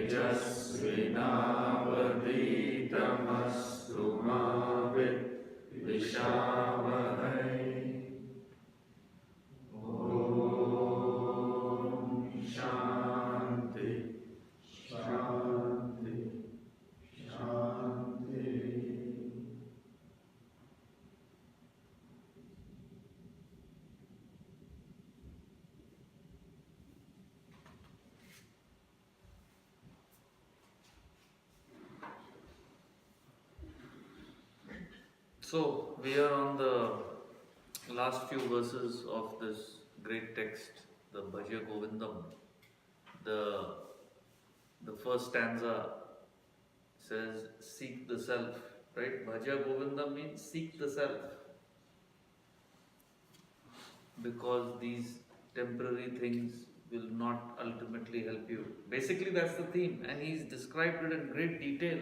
तेजस्विनावधीतमस्तु मा विद्विषावहै। ॐ शान्ति शान्ति शान्ति। So, we are on the last few verses of this great text, the Bhaja Govindam. The first stanza says, seek the self, right? Bhaja Govindam means seek the self. Because these temporary things will not ultimately help you. Basically, that's the theme, and he's described it in great detail,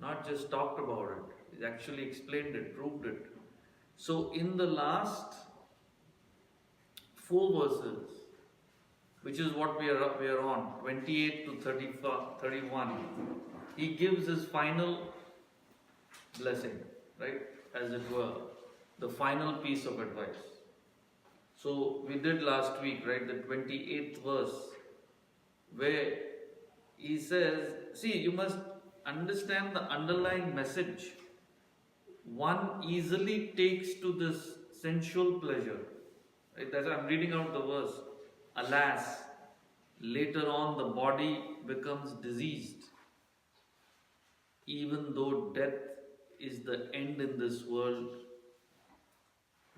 not just talked about it. He's actually explained it, proved it. So, in the last 4 verses, which is what we are on, 28 to 31, he gives his final blessing, right? As it were, the final piece of advice. So we did last week, right, the 28th verse, where he says, see, you must understand the underlying message. One easily takes to this sensual pleasure. Right? That's why I'm reading out the verse. Alas, later on the body becomes diseased. Even though death is the end in this world,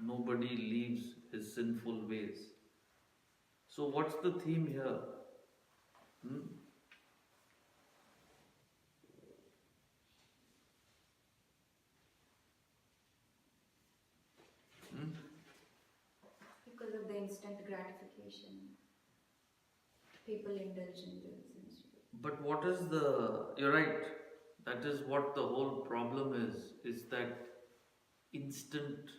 nobody leaves his sinful ways. So what's the theme here? Because of the instant gratification, people indulge in the sensual. But what is you're right, that is what the whole problem is that instant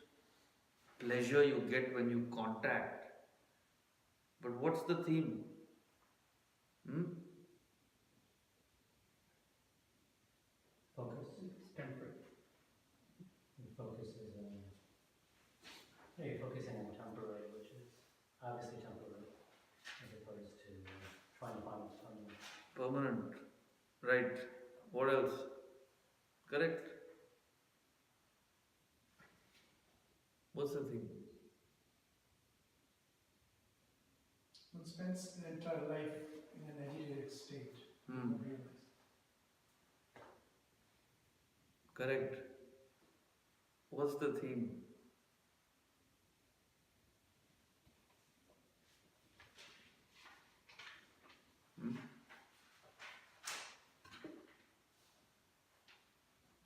pleasure you get when you contact. But what's the theme? Focus. It's temporary. The focus is you're focusing on temporary, which is obviously temporary, as opposed to trying to find what's permanent. Permanent. Right. What else? Correct. What's the theme? One spends an entire life in an agitated state. Correct. What's the theme?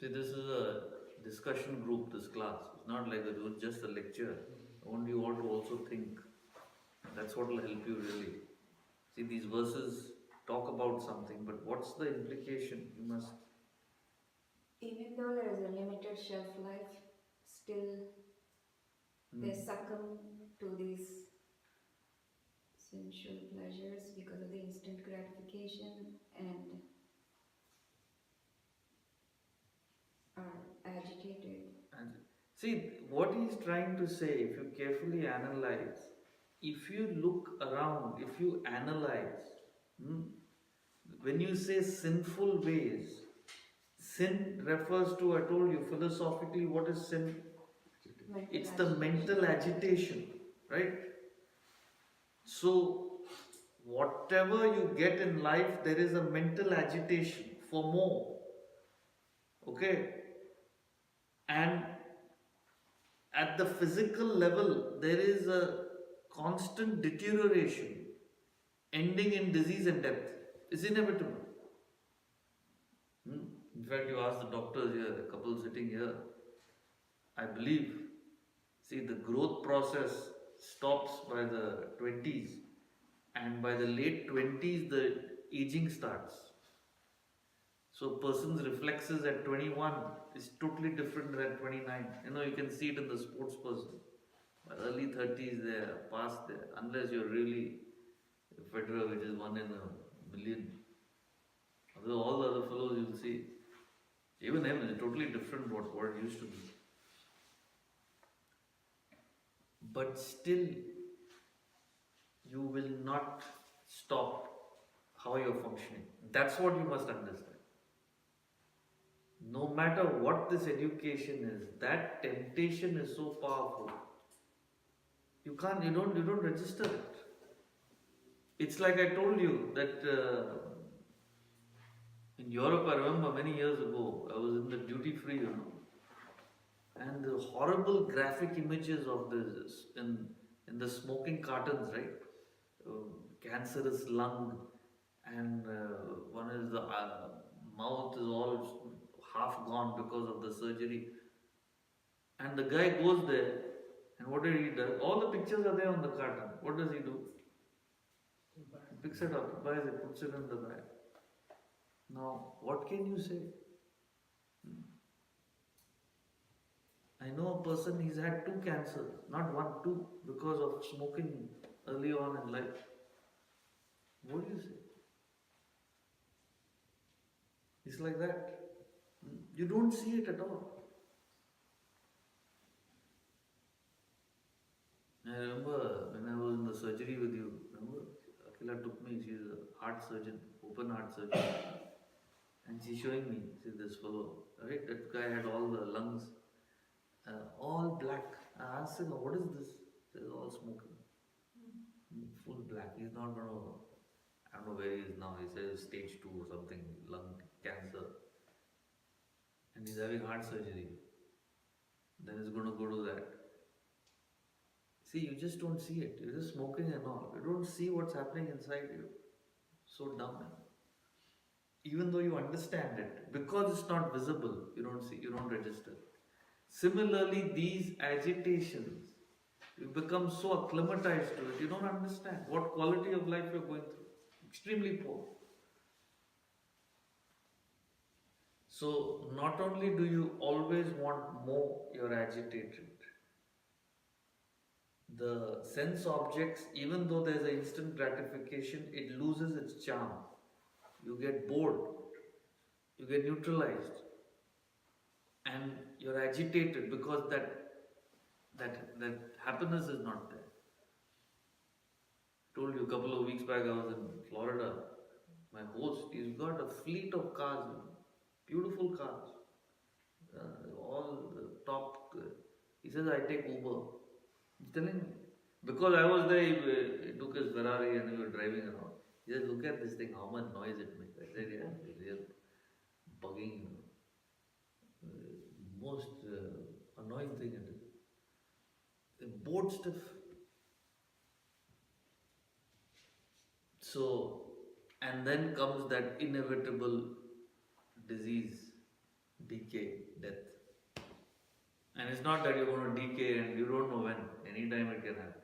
See, this is a discussion group, this class. It's not like it was just a lecture. I want you all to also think. That's what will help you really. See, these verses talk about something, but what's the implication? You must. Even though there is a limited shelf life, still they succumb to these sensual pleasures because of the instant gratification and are agitated. And see, what he's trying to say, if you carefully analyze, if you look around, if you analyze, when you say sinful ways, sin refers to, I told you, philosophically, what is sin? It's the mental agitation, right? So, whatever you get in life, there is a mental agitation for more. Okay? And at the physical level, there is a constant deterioration, ending in disease and death. It's inevitable. In fact, you ask the doctors here, the couple sitting here, I believe, see, the growth process stops by the 20s, and by the late 20s, the aging starts. So, a person's reflexes at 21 is totally different than at 29. You can see it in the sports person. By early 30s, they are past there, unless you're really a Federer, which is 1 in a million. So all the other fellows you'll see, even him is totally different what it used to be. But still, you will not stop how you're functioning. That's what you must understand. No matter what this education is, that temptation is so powerful. You don't register it. It's like I told you that in Europe, I remember many years ago, I was in the duty free, and the horrible graphic images of this in the smoking cartons, right? Cancerous lung, and one is the mouth is all half gone because of the surgery. And the guy goes there, and what did he do? All the pictures are there on the carton. What does he do? He picks it up, buys it, puts it in the bag. Now, what can you say? I know a person, he's had 2 cancers, not 1, 2, because of smoking early on in life. What do you say? It's like that. You don't see it at all. I remember when I was in the surgery with you, remember? Akila took me, she's a heart surgeon, open heart surgeon. And she's showing me, see this fellow, right? That guy had all the lungs, all black. I asked him, what is this? He says, all smoking. Full black. He's not going to, I don't know where he is now. He says stage 2 or something, lung cancer. And he's having heart surgery. Then he's going to go to that. See, you just don't see it. You're just smoking and all. You don't see what's happening inside you. So dumb. Even though you understand it, because it's not visible, you don't see, you don't register. Similarly, these agitations, you become so acclimatized to it, you don't understand what quality of life you're going through. Extremely poor. So, not only do you always want more, you're agitated. The sense objects, even though there's an instant gratification, it loses its charm. You get bored, you get neutralized, and you're agitated because that happiness is not there. I told you a couple of weeks back I was in Florida. My host, he's got a fleet of cars, beautiful cars, all the top. He says, I take Uber. He's telling me. Because I was there, he took his Ferrari and we were driving around. He said, look at this thing, how much noise it makes. I said, yeah, it's real bugging. Most annoying thing it is. The bored stuff. So, and then comes that inevitable disease, decay, death. And it's not that you're going to decay and you don't know when, anytime it can happen.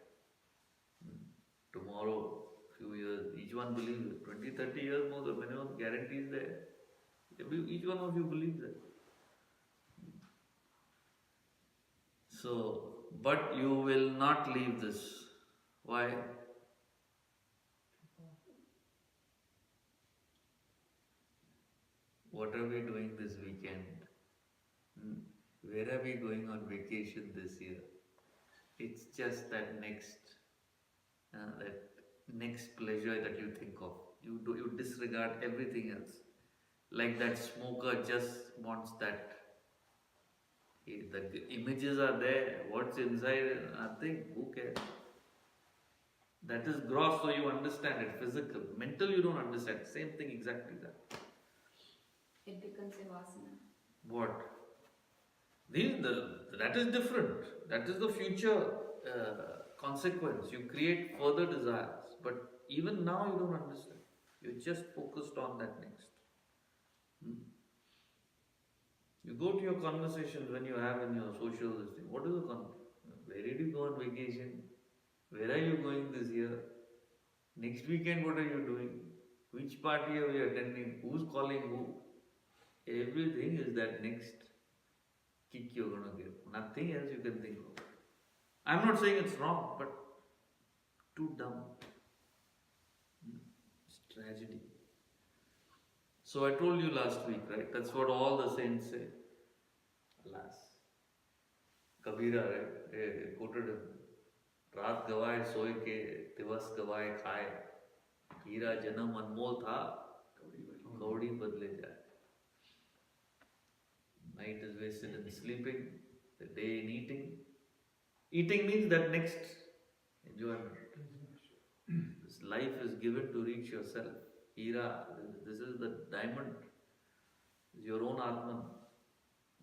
Tomorrow, few years, each one believes it. 20, 30 years more, the minimum guarantee is there. Each one of you believes that. So, but you will not leave this. Why? What are we doing this weekend? Where are we going on vacation this year? It's just that next pleasure that you think of. You disregard everything else. Like that smoker just wants that. The images are there. What's inside? Nothing. Who cares? That is gross, so you understand it. Physical. Mental, you don't understand. Same thing, exactly that. It becomes a vasana. What? That is different. That is the future consequence. You create further desires. But even now you don't understand. You're just focused on that next. You go to your conversations when you have in your social listing. What is the conversation? Where did you go on vacation? Where are you going this year? Next weekend, what are you doing? Which party are you attending? Who's calling who? Everything is that next kick you're going to give. Nothing else you can think of. I'm not saying it's wrong, but too dumb. It's tragedy. So I told you last week, right? That's what all the saints say. Alas. Kabira, right? Quoted him. रात गवाए सोए के दिवस गवाए खाए हीरा जन्म अनमोल था कौड़ी बदले जाए. Night is wasted in sleeping, the day in eating. Eating means that next enjoyment. This life is given to reach yourself. Hira, this is the diamond, is your own Atman.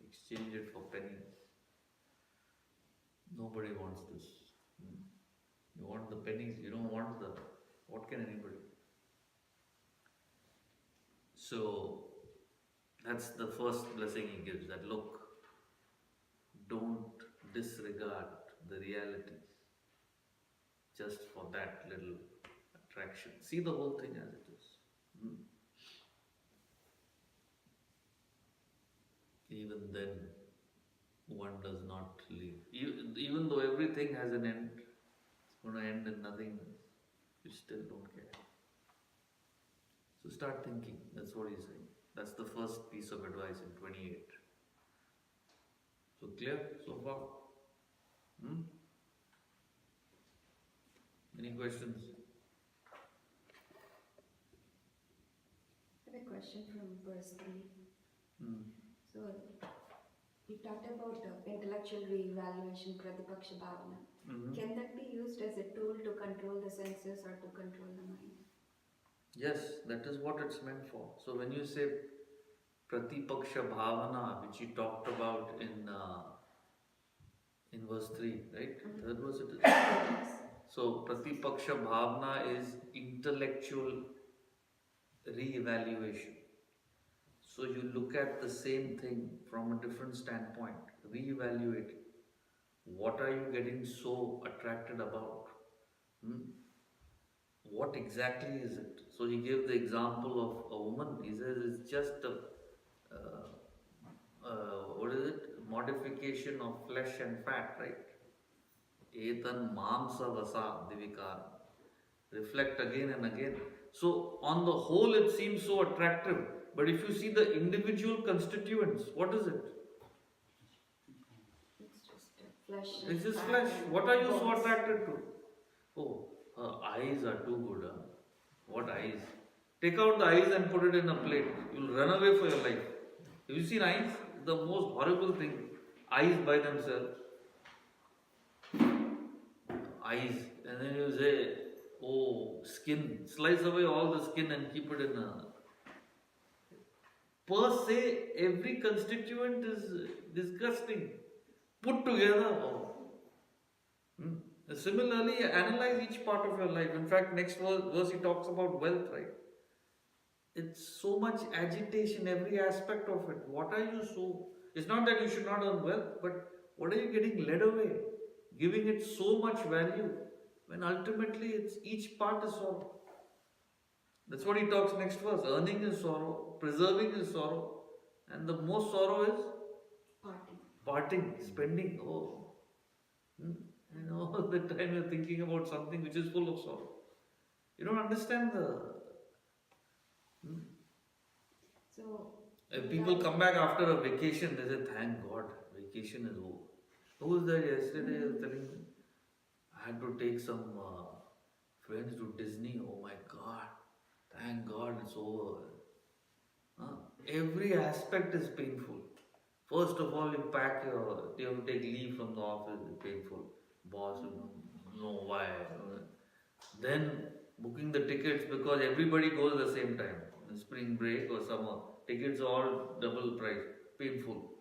Exchange it for pennies. Nobody wants this. You want the pennies, you don't want the. What can anybody? So, that's the first blessing he gives, that look, don't disregard the realities just for that little attraction. See the whole thing as it is. Even then, one does not leave. Even though everything has an end, it's going to end in nothingness. You still don't care. So start thinking. That's what he's saying. That's the first piece of advice in 28. So clear so far? Any questions? I have a question from verse 3. So, you talked about intellectual re-evaluation, Pratipaksha Bhavana. Can that be used as a tool to control the senses or to control the mind? Yes, that is what it's meant for. So when you say Pratipaksha Bhavana, which he talked about in verse 3, right? Third verse it is. So Pratipaksha Bhavana is intellectual re-evaluation. So you look at the same thing from a different standpoint, re-evaluate it. What are you getting so attracted about? What exactly is it? So he gave the example of a woman. He says it's just a what is it? Modification of flesh and fat, right? Etan mamsa vasa divikar. Reflect again and again. So on the whole it seems so attractive, but if you see the individual constituents, what is it? It's just flesh. It's just flesh. What are you so attracted to? Oh, her eyes are too good. Huh? What eyes? Take out the eyes and put it in a plate. You'll run away for your life. Have you seen eyes? The most horrible thing. Eyes by themselves. Eyes. And then you say, oh, skin. Slice away all the skin and keep it in a. Per se, every constituent is disgusting. Put together. Oh. Similarly, analyze each part of your life. In fact, next verse he talks about wealth, right? It's so much agitation, every aspect of it. What are you so... It's not that you should not earn wealth, but what are you getting led away? Giving it so much value, when ultimately it's each part is sorrow. That's what he talks next verse. Earning is sorrow, preserving is sorrow, and the most sorrow is? Parting, spending. Oh. And all the time you're thinking about something which is full of sorrow. You don't understand the... So, if people come back after a vacation, they say, thank God, vacation is over. Who was there yesterday telling me? I had to take some friends to Disney. Oh my God, thank God it's over. Every aspect is painful. First of all, you have to take leave from the office, it's painful. Boss, you know why. Then booking the tickets because everybody goes at the same time. In spring break or summer, tickets are all double price. Painful.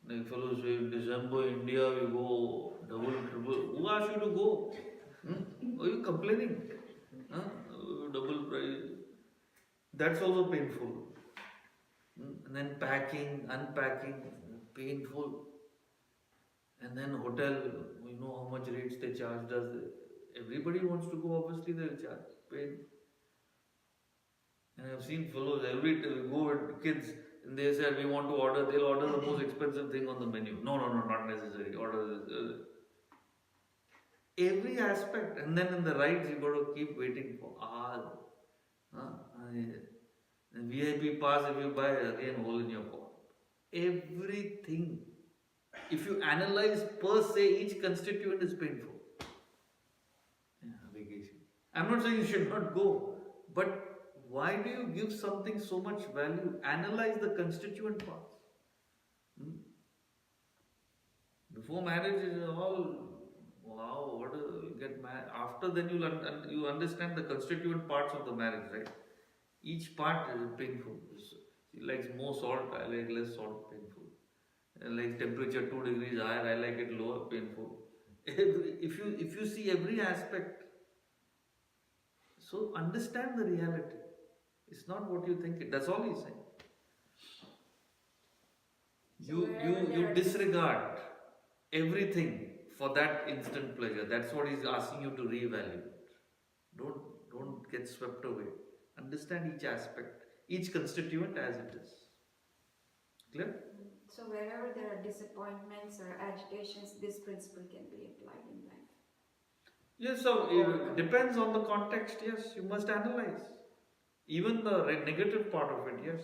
The fellows say, December, India, we go double, triple. Who asked you to go? Are you complaining? Double price. That's also painful. And then packing, unpacking, painful. And then hotel, we know how much rates they charge. Everybody wants to go, obviously they'll charge. Pain. And I've seen fellows, every time we go with kids, and they said we want to order, they'll order the most expensive thing on the menu. No, not necessary. Order this. Every aspect. And then in the rides, you got to keep waiting for hours. And VIP pass, if you buy, again, hole in your pocket. Everything. If you analyze per se, each constituent is painful. Yeah, vacation. I'm not saying you should not go, but why do you give something so much value? Analyze the constituent parts. Hmm? Before marriage is all wow. What do get married? After then you understand the constituent parts of the marriage, right? Each part is painful. She likes more salt. I like less salt. Painful. I like temperature 2 degrees higher. I like it lower. Painful. If you see every aspect, so understand the reality. It's not what you think. That's all he's saying. You disregard everything for that instant pleasure. That's what he's asking you to reevaluate. Don't get swept away. Understand each aspect, each constituent as it is. Clear? So wherever there are disappointments or agitations, this principle can be applied in life. Yes, so it depends on the context. Yes, you must analyze. Even the negative part of it, yes.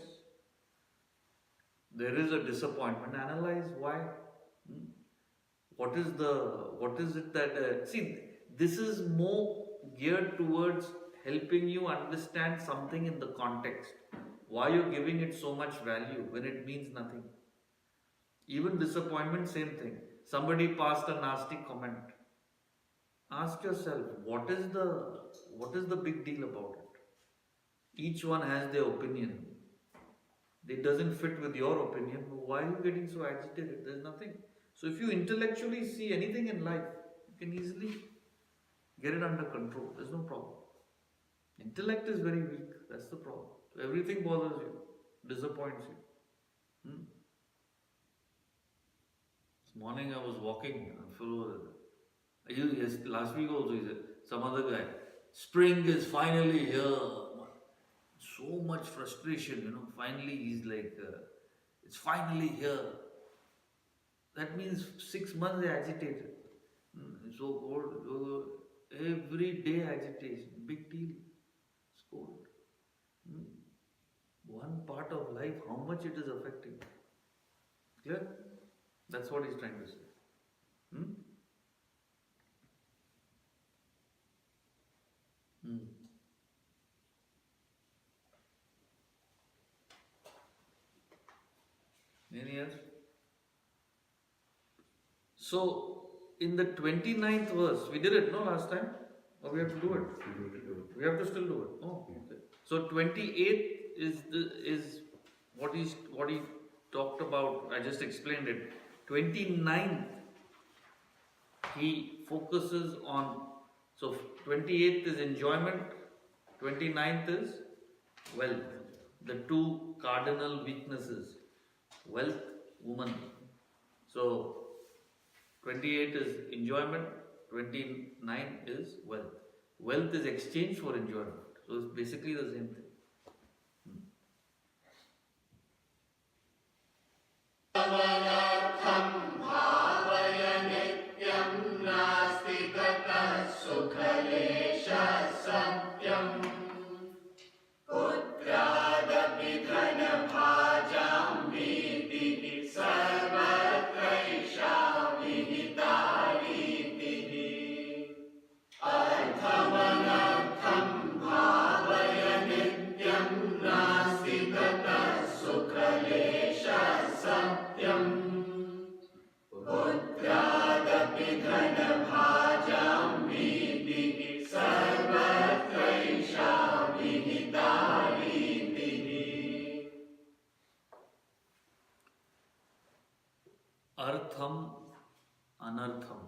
There is a disappointment. Analyze why. What is it that see? This is more geared towards helping you understand something in the context. Why you're giving it so much value when it means nothing. Even disappointment, same thing. Somebody passed a nasty comment. Ask yourself, what is the big deal about it? Each one has their opinion. It doesn't fit with your opinion. Why are you getting so agitated? There's nothing. So if you intellectually see anything in life, you can easily get it under control. There's no problem. Intellect is very weak. That's the problem. So everything bothers you, disappoints you. This morning I was walking, yes, last week also he said, some other guy, spring is finally here. So much frustration, finally he's like, it's finally here. That means 6 months they agitated. It's so cold, every day agitation, big deal. It's cold. One part of life, how much it is affecting. Clear? That's what he's trying to say. Any else? So, in the 29th verse, we did it, no, last time? Or we have to do it? We have to still do it. Oh, okay. So 28th is what he talked about. I just explained it. 29th, he focuses on. So 28th is enjoyment. 29th is wealth. The two cardinal weaknesses. Wealth, woman. So 28 is enjoyment, 29 is wealth. Wealth is exchange for enjoyment. So it's basically the same thing. Artham, anartham.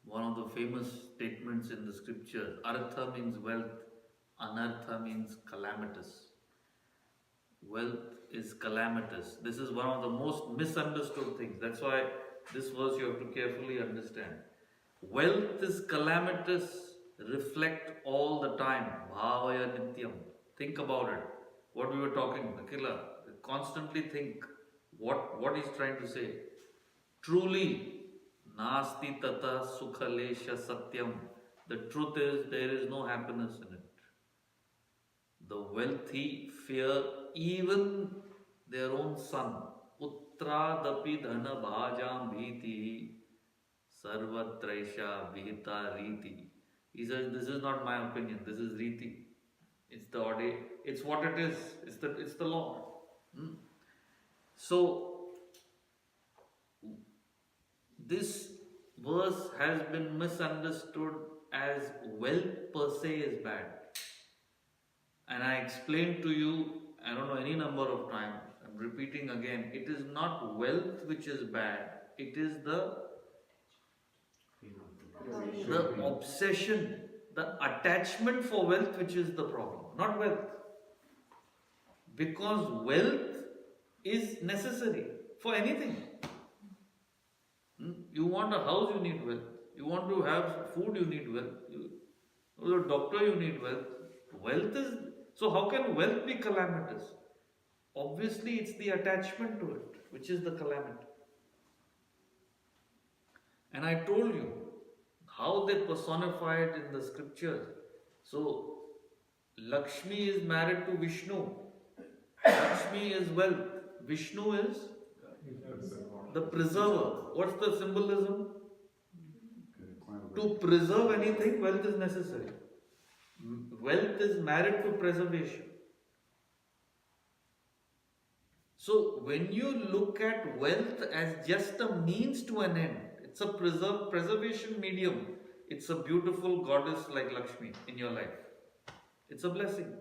One of the famous statements in the scripture. Artha means wealth, anartha means calamitous. Wealth is calamitous. This is one of the most misunderstood things. That's why this verse you have to carefully understand. Wealth is calamitous, reflect all the time. Bhavaya nityam. Think about it. What we were talking, Akila. Constantly think what he's trying to say. Truly, nasti tata sukhalesha satyam. The truth is, there is no happiness in it. The wealthy fear even their own son. Utradapi dhana bhajam bhiti sarvatraisha vihita riti. He says, this is not my opinion, this is riti. It's what it is, it's the law. Hmm? So, this verse has been misunderstood as wealth per se is bad. And I explained to you, I don't know any number of times, I'm repeating again, it is not wealth which is bad, it is the obsession, the attachment for wealth which is the problem, not wealth. Because wealth is necessary for anything. You want a house, you need wealth. You want to have food, you need wealth. You a doctor, you need wealth. Wealth is, so how can wealth be calamitous? Obviously, it's the attachment to it which is the calamity. And I told you how they personify it in the scriptures. So, Lakshmi is married to Vishnu. Lakshmi is wealth. Vishnu is the preserver. What's the symbolism? To preserve anything, wealth is necessary. Wealth is married to preservation. So, when you look at wealth as just a means to an end, it's a preservation medium. It's a beautiful goddess like Lakshmi in your life. It's a blessing.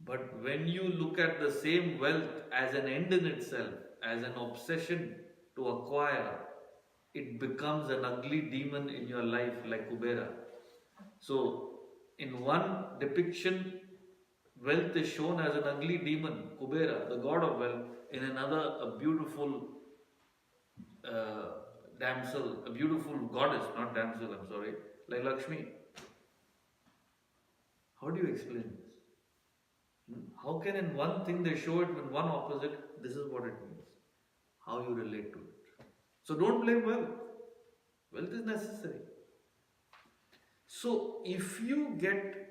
But when you look at the same wealth as an end in itself, as an obsession to acquire, it becomes an ugly demon in your life like Kubera. So, in one depiction, wealth is shown as an ugly demon, Kubera, the god of wealth. In another, a beautiful damsel, a beautiful goddess, not damsel, I'm sorry, like Lakshmi. How do you explain this? How can in one thing they show it in one opposite, this is what it means. How you relate to it. So don't blame wealth. Wealth is necessary. So if you get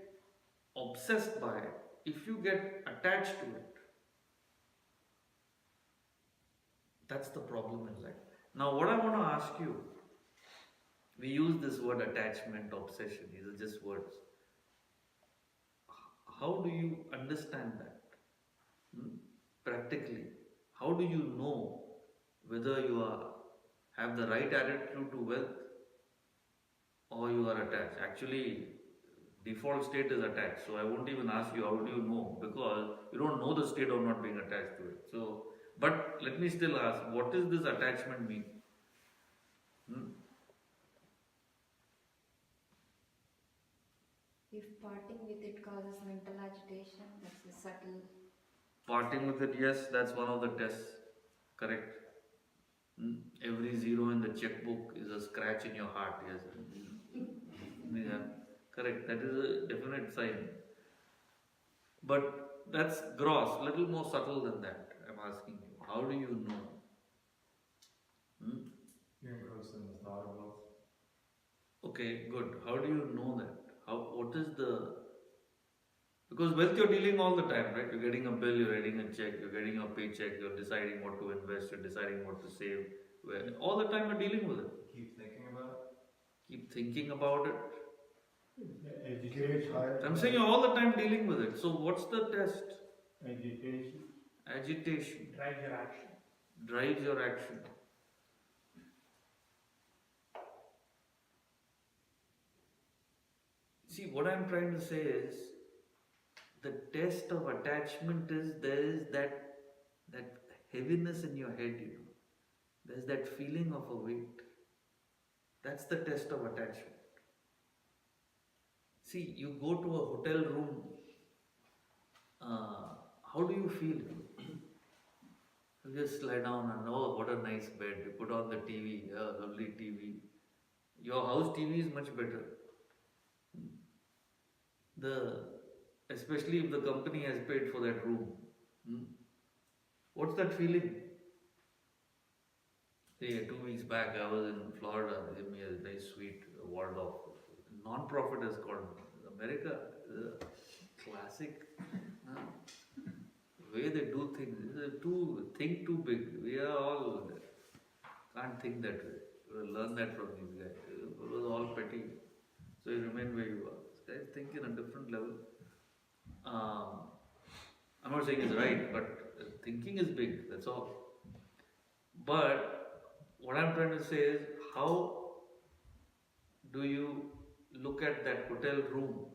obsessed by it, if you get attached to it, that's the problem in life. Now what I want to ask you, we use this word attachment, obsession, these are just words. How do you understand that? Practically, how do you know whether you have the right attitude to wealth or you are attached? Actually, default state is attached. So I won't even ask you how do you know, because you don't know the state of not being attached to it. So, but let me still ask, what does this attachment mean? If parting with it causes mental agitation, that's a subtle. Parting with it, yes, that's one of the tests. Correct. Every zero in the checkbook is a scratch in your heart, yes. Yeah, correct. That is a definite sign. But that's gross, little more subtle than that. I'm asking you. How do you know? You're engrossed in the thought of wealth. Okay, good. How do you know that? What is the... Because wealth you're dealing all the time, right? You're getting a bill, you're writing a check, you're getting a paycheck, you're deciding what to invest, you're deciding what to save. All the time you're dealing with it. Keep thinking about it. Keep thinking about it. Education. I'm saying you're all the time dealing with it. So what's the test? Agitation. Agitation. Drive your action. Drives your action. See, what I'm trying to say is, the test of attachment is there is that heaviness in your head, you know. There's that feeling of a weight. That's the test of attachment. See, you go to a hotel room, how do you feel? You just lie down and, oh, what a nice bed. You put on the TV, lovely TV. Your house TV is much better. Especially if the company has paid for that room. What's that feeling? Say, 2 weeks back I was in Florida, they gave me a nice suite, Waldorf. Non-profit is called America. Classic. Huh? The way they do things, think too big. We are all can't think that way. You learn that from these guys. It was all petty. So you remain where you are. These guys think in a different level. I'm not saying it's right, but thinking is big, that's all. But what I'm trying to say is, how do you look at that hotel room?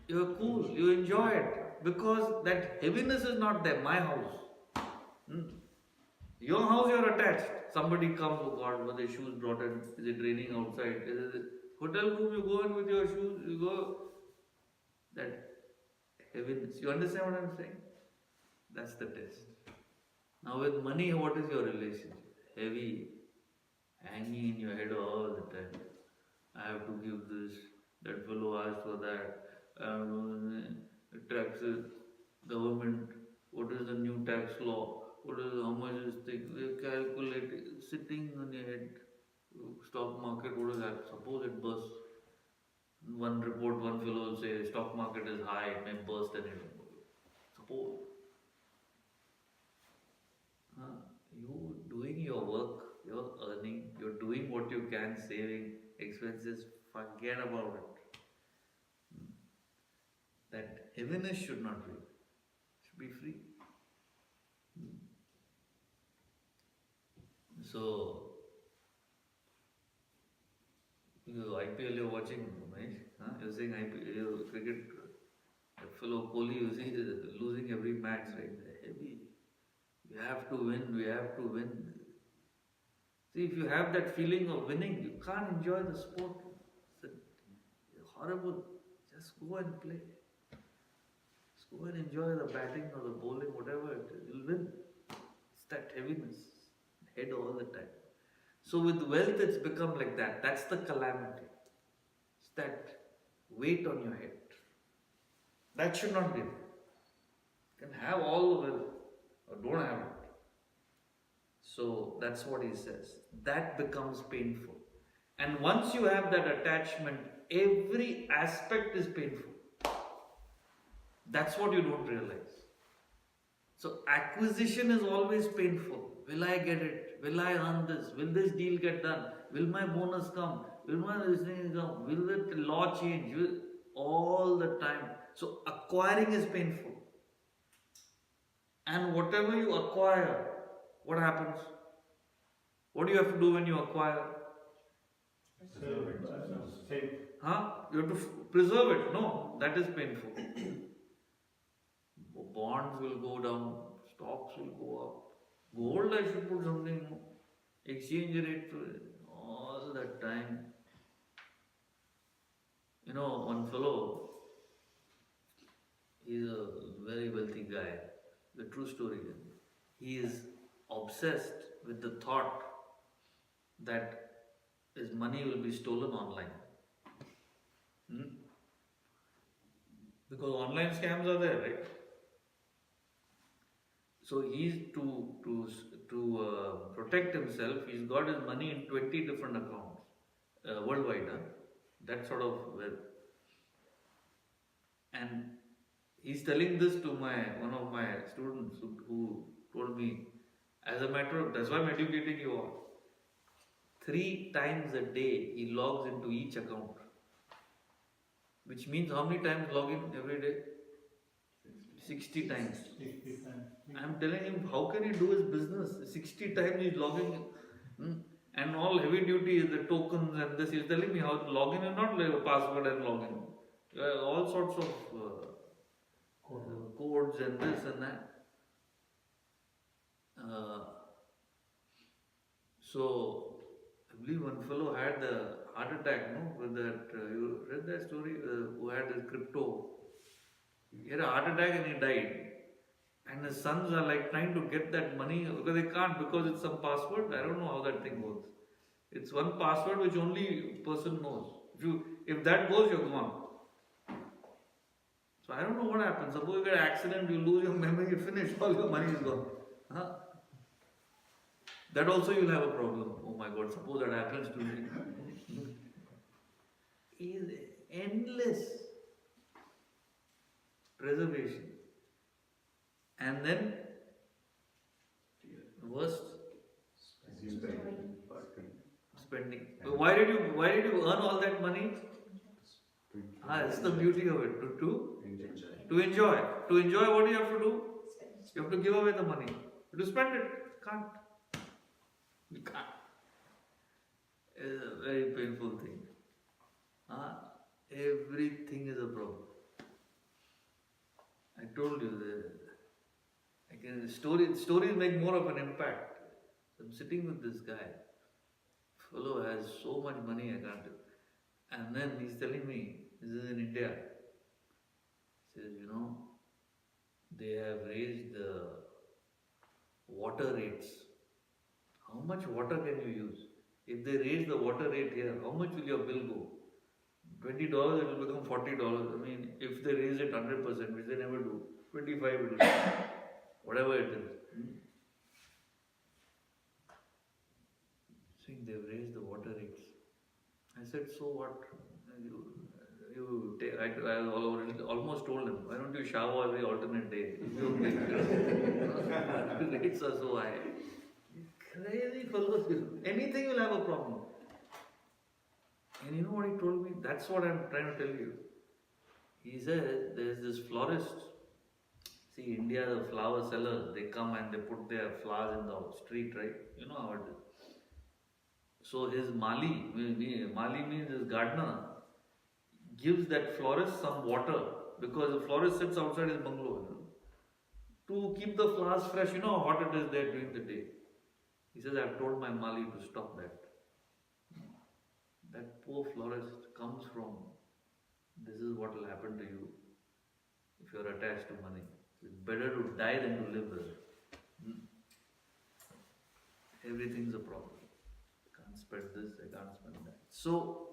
You're cool, you enjoy it, because that heaviness is not there. My house. Your house, you're attached. Somebody comes, oh God, were their shoes brought in? Is it raining outside? Hotel room, you go in with your shoes, you go. That heaviness. You understand what I'm saying? That's the test. Now with money, what is your relationship? Heavy, hanging in your head all the time. I have to give this, that fellow asked for that. Taxes, government, what is the new tax law? What is, how much is thing? They calculate it, sitting on your head. Stock market, what is that? Suppose it bursts. One report, one fellow will say stock market is high, it may burst anything. Suppose. You doing your work, you're earning, you're doing what you can, saving, expenses, forget about it. That heaviness should not be. It should be free. So, IPL you're watching, right? You're saying IPL, cricket, that fellow Kohli, you see, losing every match, right? Heavy. We have to win, we have to win. See, if you have that feeling of winning, you can't enjoy the sport. It's horrible. Just go and play. Just go and enjoy the batting or the bowling, whatever it is. You'll win. It's that heaviness. Head all the time. So with wealth, it's become like that. That's the calamity. It's that weight on your head. That should not be there. You can have all the wealth or don't have it. So that's what he says. That becomes painful. And once you have that attachment, every aspect is painful. That's what you don't realize. So acquisition is always painful. Will I get it? Will I earn this? Will this deal get done? Will my bonus come? Will my this thing come? Will the law change? All the time. So acquiring is painful. And whatever you acquire, what happens? What do you have to do when you acquire? You have to preserve it. No, that is painful. Bonds will go down, stocks will go up. Gold, I should put something, exchange rate to it, all that time. One fellow, he's a very wealthy guy. The true story is, he is obsessed with the thought that his money will be stolen online. Because online scams are there, right? So he's to protect himself, he's got his money in 20 different accounts worldwide. That sort of wealth. And he's telling this to one of my students who told me, as a matter of, that's why I'm educating you all. 3 times a day he logs into each account. Which means how many times log in every day? 60 times. I'm telling him, how can he do his business? 60 times he's logging in. And all heavy duty is the tokens and this. He's telling me how to log in and not like a password and log in. All sorts of codes and this and that. So, I believe one fellow had a heart attack, with that, you read that story, who had his crypto. He had a heart attack and he died. And his sons are like trying to get that money because they can't, because it's some password. I don't know how that thing works. It's one password which only person knows. If that goes, you're gone. So I don't know what happens. Suppose you get an accident, you lose your memory, you finish, all your money is gone. That also you'll have a problem. Oh my God, suppose that happens to me. endless preservation. And then, worst, spending. Why did you earn all that money? It's the beauty of it. To enjoy. To enjoy, what do you have to do? You have to give away the money. To spend it, can't. You can't. It's a very painful thing. Everything is a problem. I told you that stories make more of an impact. I'm sitting with this guy. Fellow has so much money, I can't. And then he's telling me, this is in India. He says, they have raised the water rates. How much water can you use? If they raise the water rate here, how much will your bill go? $20, it will become $40. I mean, if they raise it 100%, which they never do, 25 will do. Whatever it is. Saying they've raised the water rates. I said, so what? I almost told him, why don't you shower every alternate day? The rates are so high. Crazy fellows. Anything will have a problem. And you know what he told me? That's what I'm trying to tell you. He said, there's this florist. See, India, the flower sellers, they come and they put their flowers in the street, right? You know how it is. So his Mali means his gardener, gives that florist some water because the florist sits outside his bungalow, to keep the flowers fresh. You know how hot it is there during the day. He says, I've told my Mali to stop that. That poor florist comes from, this is what will happen to you if you're attached to money. It's better to die than to live there. Everything's a problem. I can't spend this, I can't spend that. So,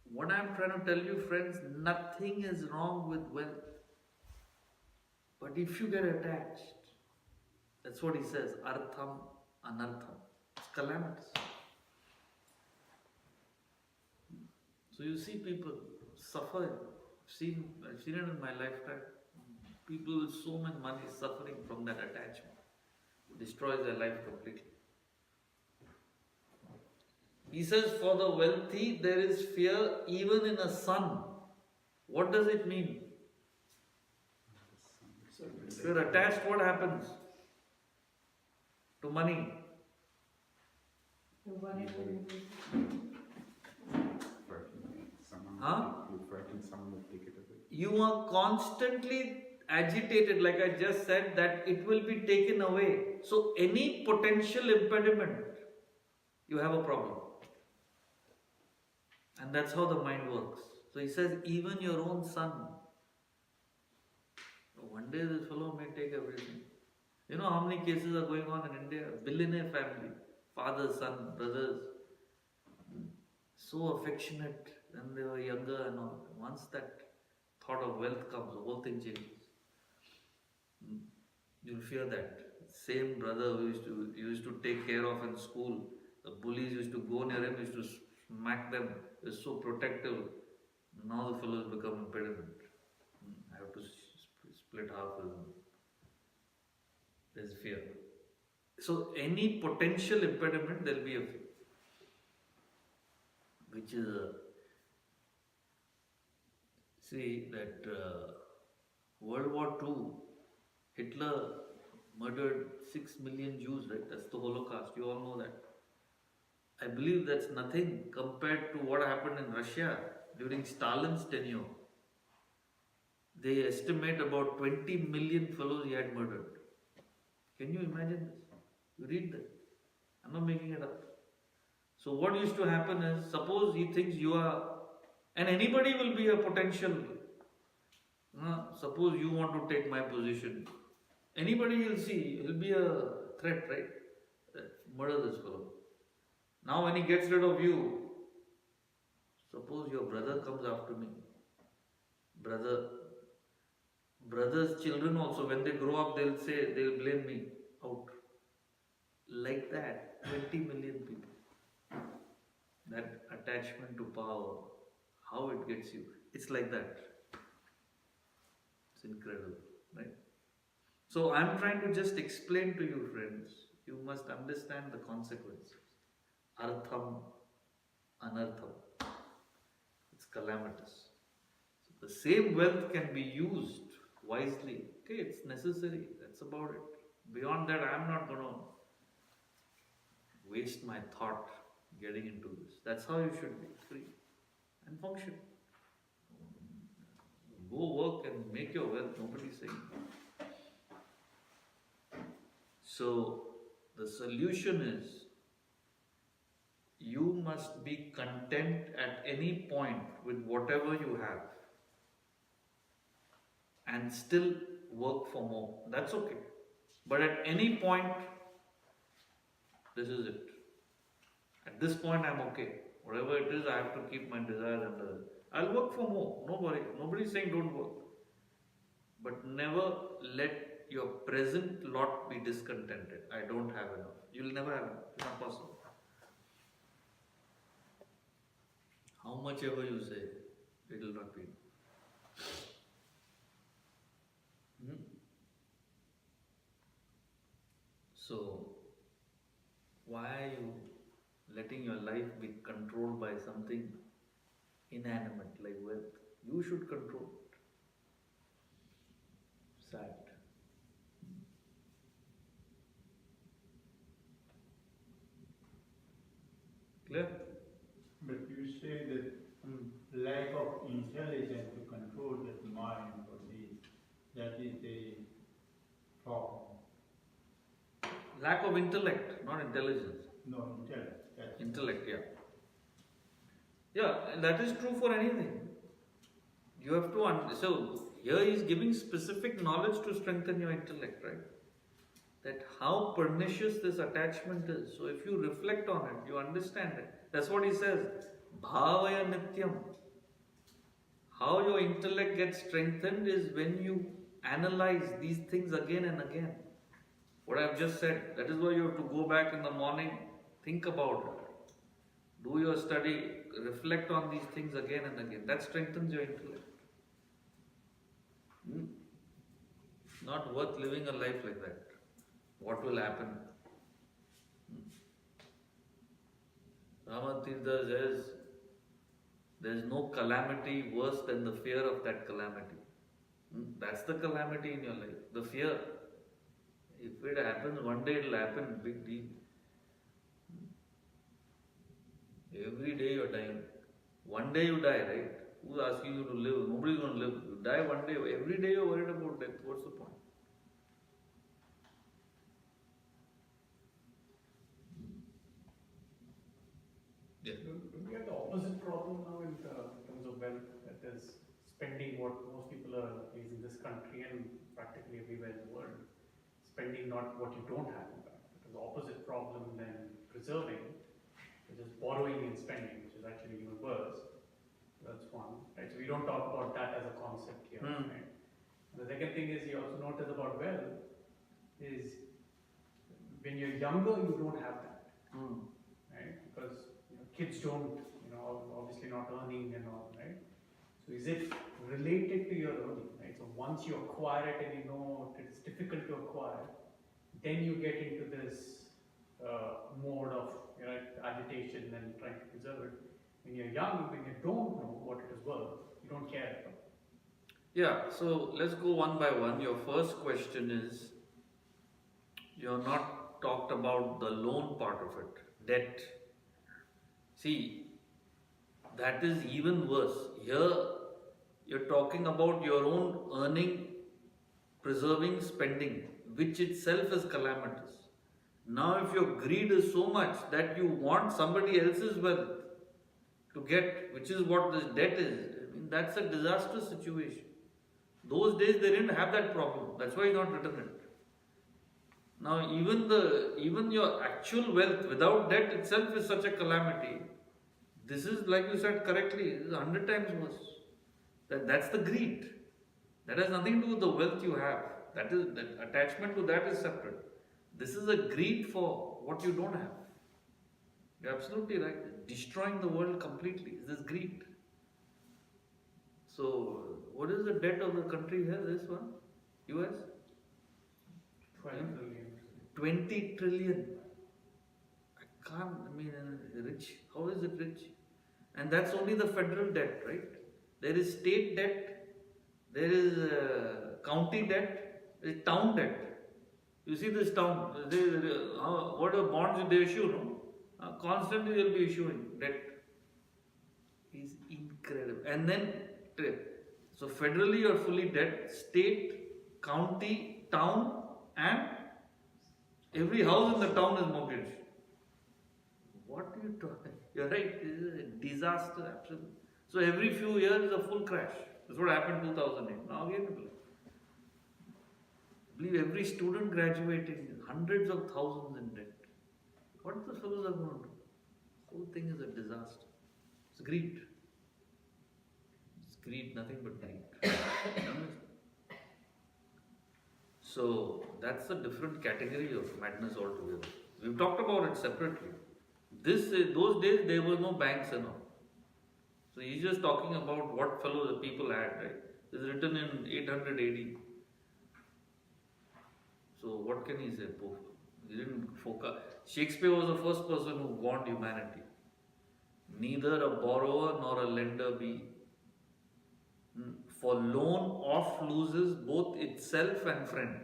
what I'm trying to tell you, friends, nothing is wrong with wealth. But if you get attached, that's what he says, artham, anartham. It's calamitous. So you see people suffer. I've seen it in my lifetime. People with so much money suffering from that attachment. It destroys their life completely. He says, for the wealthy, there is fear even in a son. What does it mean? If you're attached, what happens to money? You are constantly agitated, like I just said, that it will be taken away. So any potential impediment, you have a problem. And that's how the mind works. So he says, even your own son. One day this fellow may take everything. You know how many cases are going on in India? Billionaire family, father, son, brothers. So affectionate when they were younger and all. Once that thought of wealth comes, the whole thing changes. You'll fear that. Same brother who used to take care of in school. The bullies used to go near him, used to smack them. He was so protective. Now the fellow has become impediment. I have to split half with him. There's fear. So any potential impediment, there'll be a fear. Which is see that World War II, Hitler murdered 6 million Jews, right? That's the Holocaust. You all know that. I believe that's nothing compared to what happened in Russia during Stalin's tenure. They estimate about 20 million fellows he had murdered. Can you imagine this? You read that. I'm not making it up. So what used to happen is, suppose he thinks you are, and anybody will be a potential, suppose you want to take my position, anybody will see, will be a threat, right? Murder this fellow. Now when he gets rid of you, suppose your brother comes after me, brother's children also, when they grow up, they'll blame me out. Like that, 20 million people. That attachment to power, how it gets you. It's like that. It's incredible, right? So I'm trying to just explain to you, friends, you must understand the consequences. Artham, anartham. It's calamitous. So the same wealth can be used wisely. Okay, it's necessary. That's about it. Beyond that, I'm not going to waste my thought getting into this. That's how you should be, free and function. Go work and make your wealth, nobody's saying. So, the solution is you must be content at any point with whatever you have and still work for more. That's okay. But at any point, this is it. At this point, I'm okay. Whatever it is, I have to keep my desires under. I'll work for more. No worry. Nobody's saying don't work. But never let your present lot be discontented. I don't have enough. You'll never have enough. It's not possible. How much ever you say, it will not be enough. So, why are you letting your life be controlled by something inanimate like wealth? You should control it. Sad. Clear? But you say that lack of intelligence to control that mind or that is the problem. Lack of intellect, not intelligence. No, intellect. That's Intellect, yeah. Yeah, and that is true for anything. You have to so here he is giving specific knowledge to strengthen your intellect, right? That how pernicious this attachment is. So if you reflect on it, you understand it. That's what he says. Bhavaya nityam. How your intellect gets strengthened is when you analyze these things again and again. What I've just said, that is why you have to go back in the morning, think about it. Do your study, reflect on these things again and again. That strengthens your intellect. Not worth living a life like that. What will happen? Ramatirtha says, there is no calamity worse than the fear of that calamity. That's the calamity in your life, the fear. If it happens, one day it will happen, big deal. Every day you are dying. One day you die, right? Who's asking you to live? Nobody's going to live. You die one day. Every day you're worried about death. What's the point? Yeah. We have the opposite problem now in terms of wealth, that is spending what most people are facing in this country and practically everywhere in the world. Spending not what you don't have in fact. It is the opposite problem than preserving, which is borrowing and spending, which is actually even worse. That's one, right? So we don't talk about that as a concept here, right? And the second thing is you also notice about wealth is when you're younger you don't have that, right? Because kids don't, obviously not earning and all, right? So is it related to your earning, right? So once you acquire it and you know it's difficult to acquire, then you get into this mode of agitation and trying to preserve it. When you're young, when you don't know what it is worth, you don't care at all. Yeah, so let's go one by one. Your first question is, you're not talked about the loan part of it, debt. See, that is even worse. Here, you're talking about your own earning, preserving, spending, which itself is calamitous. Now, if your greed is so much that you want somebody else's wealth to get, which is what this debt is, that's a disastrous situation. Those days they didn't have that problem. That's why he's not written it. Now, even your actual wealth without debt itself is such a calamity. This is, like you said correctly, this is 100 times worse. That's the greed. That has nothing to do with the wealth you have. That attachment to that is separate. This is a greed for what you don't have. You're absolutely right. Destroying the world completely is this greed. So, what is the debt of the country here? This one? US? 12 trillion. 20 trillion. Rich. How is it rich? And that's only the federal debt, right? There is state debt, there is county debt, there is town debt. You see this town, what are bonds they issue, no? Constantly they'll be issuing debt. Is incredible. And then, so federally you're fully debt, state, county, town, and every house in the town is mortgaged. What are you talking? You're right, this is a disaster, absolutely. So every few years a full crash. That's what happened in 2008. Now again, I believe every student graduating, hundreds of thousands in debt. What the fellows are going to do? The whole thing is a disaster. It's greed. It's greed, nothing but greed. So that's a different category of madness altogether. We've talked about it separately. Those days there were no banks and all. So he's just talking about what fellow the people had, right? It's written in 800 AD. So what can he say? He didn't focus. Shakespeare was the first person who warned humanity. Neither a borrower nor a lender be. For loan oft loses both itself and friend.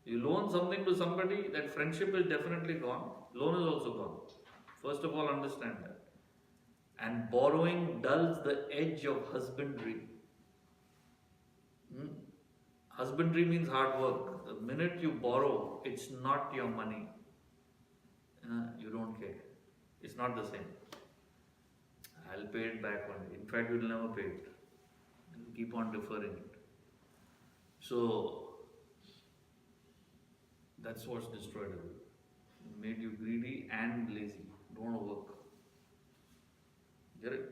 You loan something to somebody, that friendship is definitely gone. Loan is also gone. First of all, understand that. And borrowing dulls the edge of husbandry. Husbandry means hard work. The minute you borrow, it's not your money. You don't care. It's not the same. I'll pay it back one day. In fact, you'll never pay it. You'll keep on deferring it. So, that's what's destroyed you. It made you greedy and lazy. Don't want to work. Get it?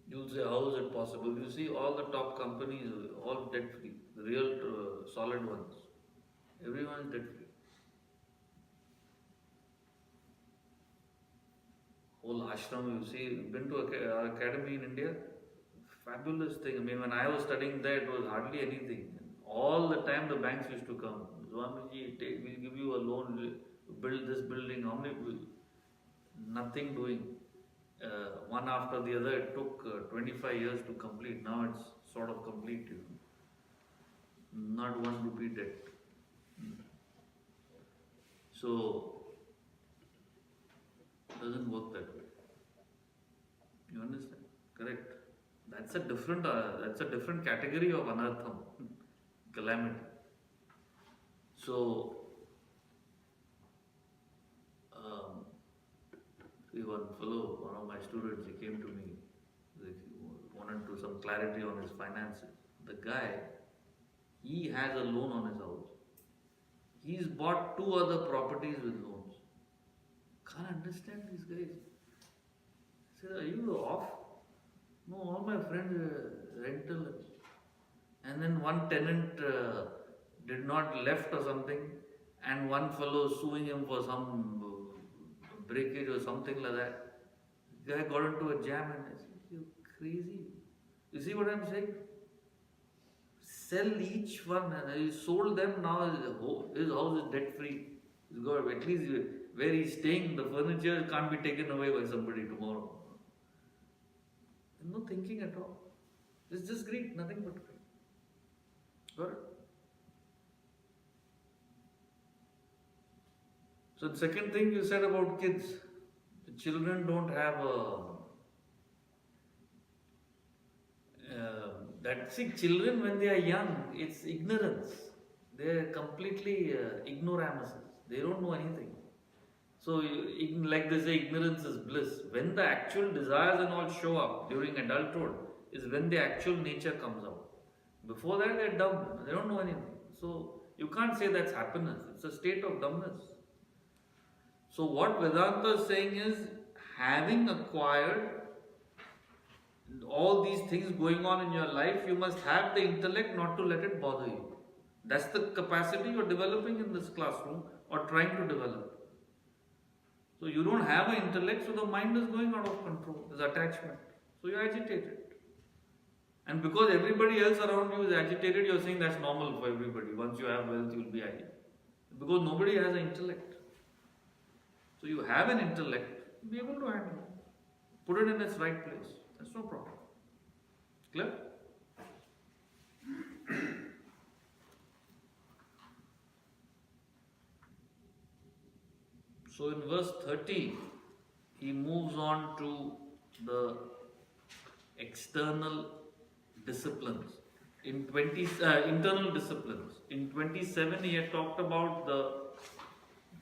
You'll say, how is it possible? You see all the top companies, all debt free, the real solid ones. Everyone is debt free. Whole ashram, you see, been to our academy in India? Fabulous thing. I mean, when I was studying there, it was hardly anything. All the time the banks used to come. Swamiji, we'll give you a loan, build this building. How many? Nothing doing. One after the other, it took 25 years to complete. Now it's sort of complete, you know. Not 1 rupee debt. So, it doesn't work that way. You understand? Correct. That's a different category of anartham, calamity. So, one fellow, one of my students, he came to me, he wanted some clarity on his finances. The guy, he has a loan on his house. He's bought 2 other properties with loans. Can't understand these guys. I said, are you off? No, all my friends rental. And then one tenant did not left or something, and one fellow suing him for some breakage or something like that. The guy got into a jam, and I said, you're crazy. You see what I'm saying? Sell each one, and he sold them. Now his house is debt free. He's got, at least where he's staying, the furniture can't be taken away by somebody tomorrow. No thinking at all. It's just greed, nothing but greed. Got it? So the second thing you said about kids, the children don't have children when they are young, it's ignorance. They're completely ignoramuses. They don't know anything. So like they say, ignorance is bliss. When the actual desires and all show up during adulthood is when the actual nature comes out. Before that they're dumb. They don't know anything. So you can't say that's happiness. It's a state of dumbness. So what Vedanta is saying is, having acquired all these things going on in your life, you must have the intellect not to let it bother you. That's the capacity you're developing in this classroom or trying to develop. So you don't have an intellect, so the mind is going out of control. There's attachment. So you're agitated. And because everybody else around you is agitated, you're saying that's normal for everybody. Once you have wealth, you'll be agitated. Because nobody has an intellect. So you have an intellect, be able to handle it. Put it in its right place. That's no problem. Clear? So in verse 30, he moves on to the external disciplines. In internal disciplines. In 27, he had talked about the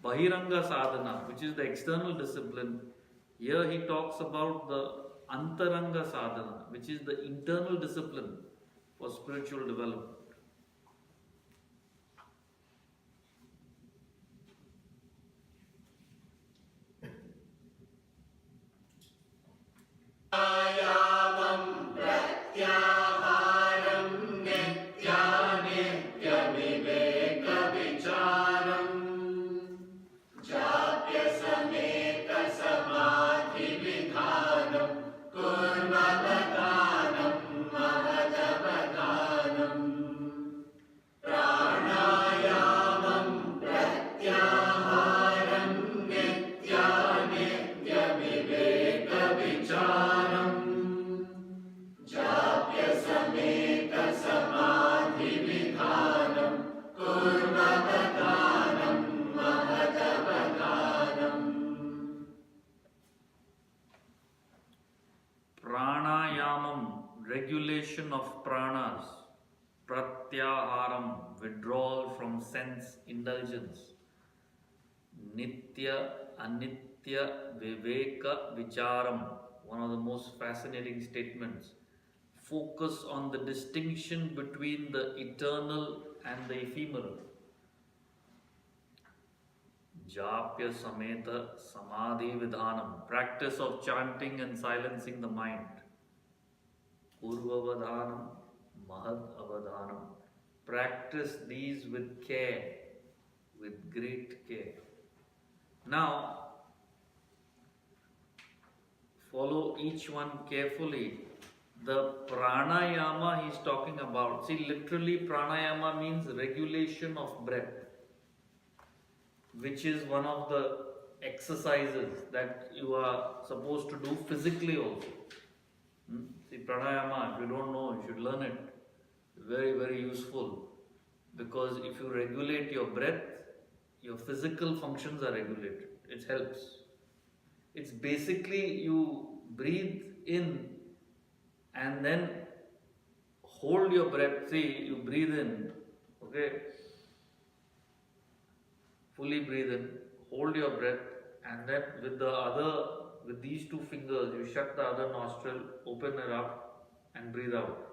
Bahiranga sadhana, which is the external discipline. Here he talks about the Antaranga sadhana, which is the internal discipline for spiritual development. Pranayamam, regulation of pranas. Pratyaharam, withdrawal from sense indulgence. Nitya, Anitya, Viveka, Vicharam, one of the most fascinating statements. Focus on the distinction between the eternal and the ephemeral. Japya Sameta Samadhi Vidhanam, practice of chanting and silencing the mind. Purvavadhanam, Mahad Avadhanam, practice these with care, with great care. Now, follow each one carefully. The pranayama he's talking about, see, literally pranayama means regulation of breath, which is one of the exercises that you are supposed to do physically also. See, pranayama, if you don't know, you should learn it. Very, very useful. Because if you regulate your breath, your physical functions are regulated. It helps. It's basically you breathe in and then hold your breath. See, you breathe in, okay? Fully breathe in, hold your breath, and then with these two fingers, you shut the other nostril, open it up, and breathe out.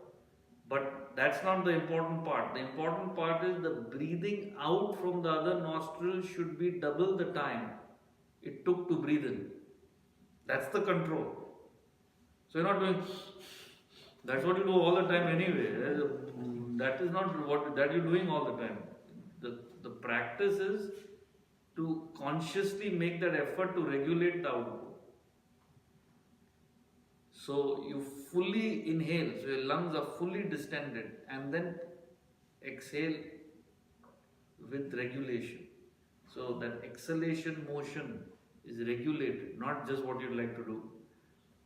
But that's not the important part. The important part is the breathing out from the other nostril should be double the time it took to breathe in. That's the control. So you're not doing, that's what you do all the time anyway. That is not what that you're doing all the time. The practice is to consciously make that effort to regulate the output. So you fully inhale, so your lungs are fully distended, and then exhale with regulation. So that exhalation motion is regulated, not just what you'd like to do.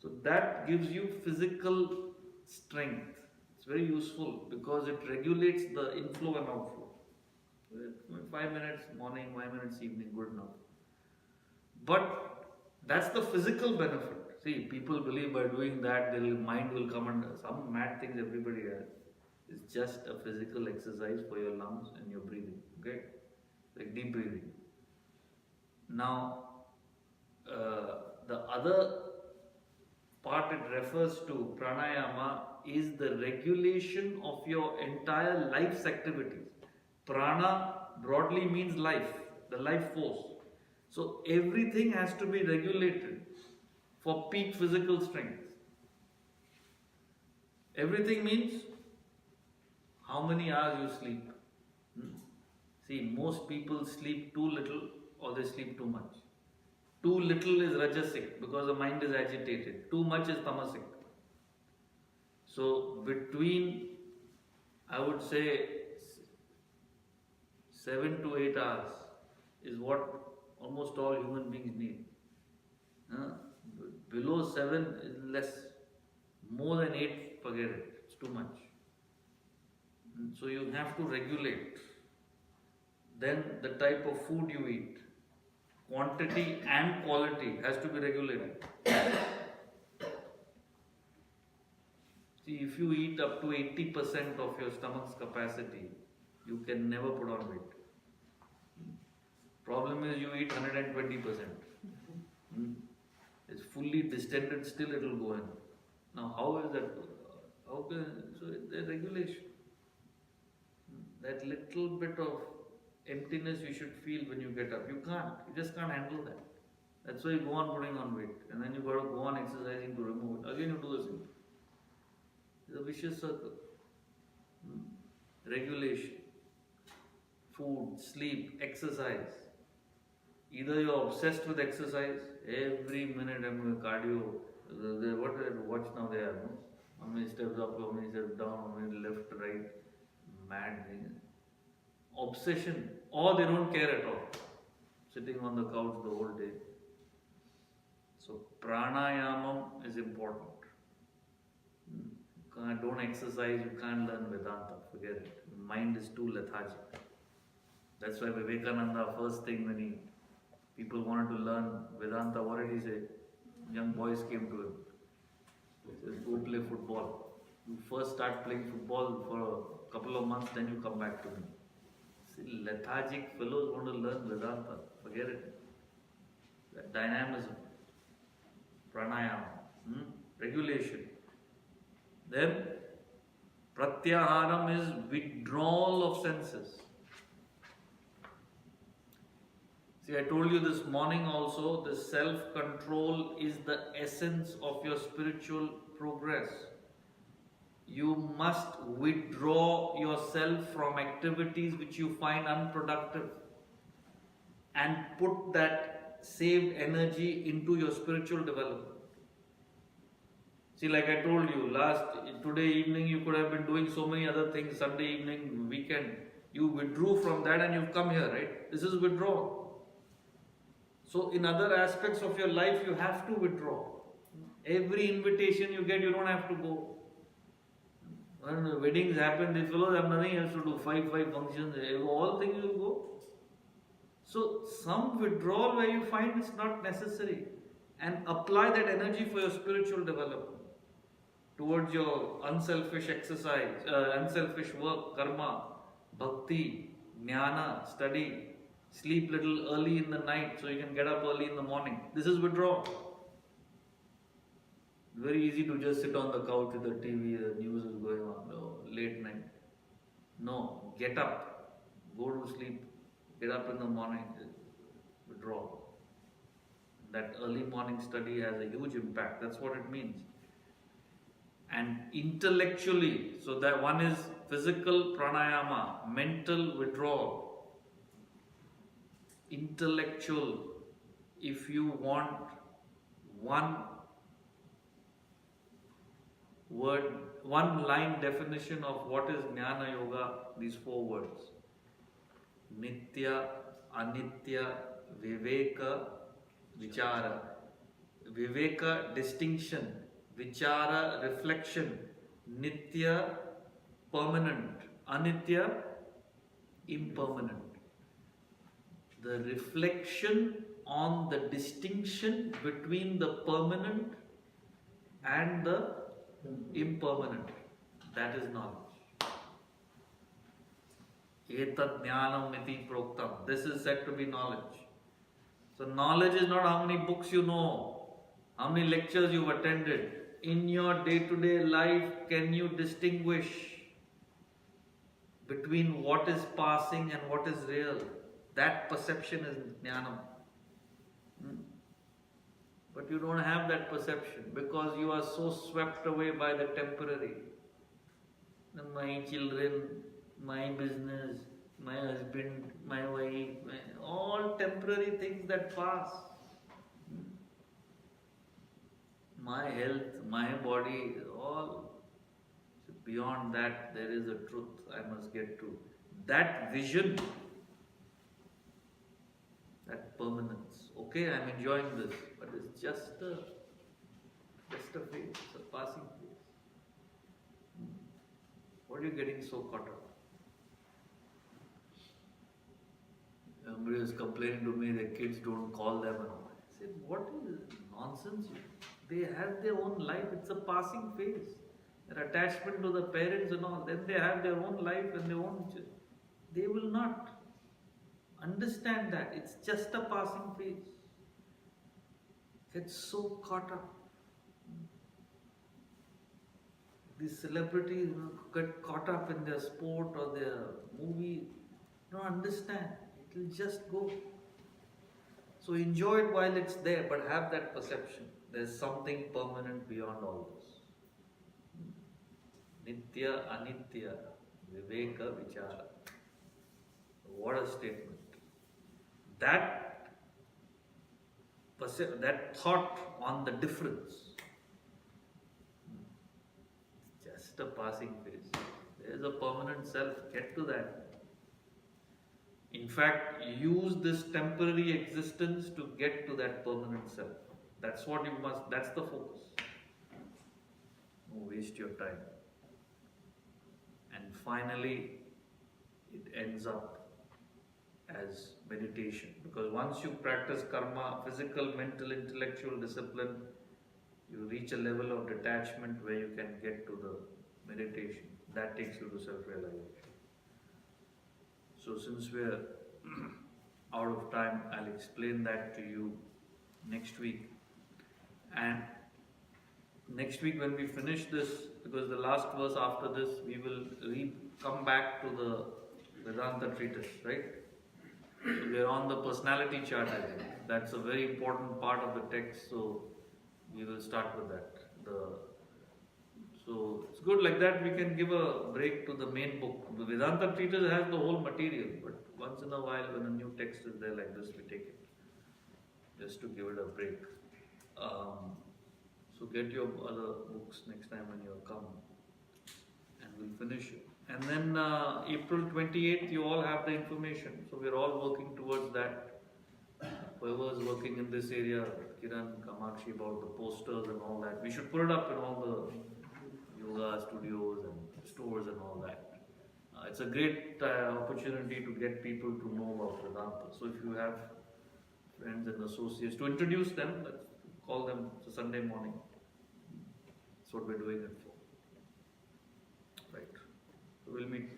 So that gives you physical strength. It's very useful because it regulates the inflow and outflow. 5 minutes morning, 5 minutes evening, good enough. But that's the physical benefit. See, people believe by doing that their mind will come under some mad things everybody has. It's just a physical exercise for your lungs and your breathing. Okay? Like deep breathing. Now, the other part it refers to, pranayama, is the regulation of your entire life's activities. Prana broadly means life, the life force. So everything has to be regulated for peak physical strength. Everything means how many hours you sleep. See, most people sleep too little or they sleep too much. Too little is rajasic because the mind is agitated. Too much is tamasic. So between, I would say, 7 to 8 hours is what almost all human beings need. Huh? Below 7 is less. More than 8, forget it. It's too much. So you have to regulate. Then the type of food you eat, quantity and quality has to be regulated. See, if you eat up to 80% of your stomach's capacity, you can never put on weight. Problem is you eat 120%. It's fully distended, still it will go in. Now how is that? How can, so the regulation. That little bit of emptiness you should feel when you get up. You can't. You just can't handle that. That's why you go on putting on weight. And then you got to go on exercising to remove it. Again you do the same. It's a vicious circle. Regulation. Food, sleep, exercise. Either you're obsessed with exercise, every minute I'm doing cardio. What do I watch now? They are, no? How many steps up, how many steps down, how many left, right. Mad thing. Obsession. Or they don't care at all. Sitting on the couch the whole day. So pranayamam is important. Don't exercise, you can't learn Vedanta. Forget it. Mind is too lethargic. That's why Vivekananda, first thing when people wanted to learn Vedanta, what did he say? Young boys came to him. He says, go play football. You first start playing football for a couple of months, then you come back to me. See, lethargic fellows want to learn Vedanta. Forget it. That dynamism, pranayama, regulation. Then, pratyaharam is withdrawal of senses. See, I told you this morning also, the self-control is the essence of your spiritual progress. You must withdraw yourself from activities which you find unproductive and put that saved energy into your spiritual development. See, like I told you, today evening you could have been doing so many other things, Sunday evening, weekend. You withdrew from that and you've come here, right? This is withdrawal. So in other aspects of your life, you have to withdraw. Every invitation you get, you don't have to go. When the weddings happen, these fellows have nothing else to do. Five functions, all things you go. So some withdrawal where you find it's not necessary, and apply that energy for your spiritual development towards your unselfish exercise, unselfish work, karma, bhakti, jnana, study. Sleep little early in the night so you can get up early in the morning. This is withdrawal. Very easy to just sit on the couch with the TV, the news is going on, late night. No, get up, go to sleep, get up in the morning, withdrawal. That early morning study has a huge impact. That's what it means. And intellectually, so that one is physical pranayama, mental withdrawal. Intellectual, if you want one word, one line definition of what is Jnana Yoga, these 4 words. Nitya, Anitya, Viveka, Vichara. Viveka, distinction. Vichara, reflection. Nitya, permanent. Anitya, impermanent. The reflection on the distinction between the permanent and the impermanent. That is knowledge. Etat jnanam iti proktam. This is said to be knowledge. So knowledge is not how many books you know, how many lectures you've attended. In your day-to-day life, can you distinguish between what is passing and what is real? That perception is jnanam. But you don't have that perception because you are so swept away by the temporary. My children, my business, my husband, my wife, all temporary things that pass. My health, my body, all Beyond that, there is a truth I must get to. That vision, that permanence. Okay, I'm enjoying this, but it's just a phase, it's a passing phase. What are you getting so caught up? Somebody was complaining to me that kids don't call them and all. I said, what is nonsense? They have their own life, it's a passing phase. Their attachment to the parents and all, then they have their own life and their own. They will not understand that. It's just a passing phase. Get so caught up. These celebrities get caught up in their sport or their movie. Don't understand. It will just go. So enjoy it while it's there, but have that perception. There's something permanent beyond all this. Nitya, Anitya, Viveka, Vichara. What a statement. That thought on the difference, it's just a passing phase. There is a permanent self. Get to that. In fact, use this temporary existence to get to that permanent self. That's what you must, that's the focus. Don't waste your time. And finally, it ends up as meditation. Because once you practice karma, physical, mental, intellectual discipline, you reach a level of detachment where you can get to the meditation. That takes you to self-realization. So since we're out of time, I'll explain that to you next week. And next week when we finish this, because the last verse after this, we will come back to the Vedanta treatise, right? So we're on the personality chart, I think. That's a very important part of the text, so we will start with that. So it's good like that, we can give a break to the main book. The Vedanta treatise has the whole material, but once in a while when a new text is there like this, we take it. Just to give it a break. So get your other books next time when you come and we'll finish it. And then April 28th, you all have the information. So we're all working towards that. Whoever is working in this area, Kiran, Kamakshi, about the posters and all that. We should put it up in all the yoga studios and stores and all that. It's a great opportunity to get people to know about Vedanta. So if you have friends and associates, to introduce them, let's call them. It's a Sunday morning. That's what we're doing it for. Right. So we'll meet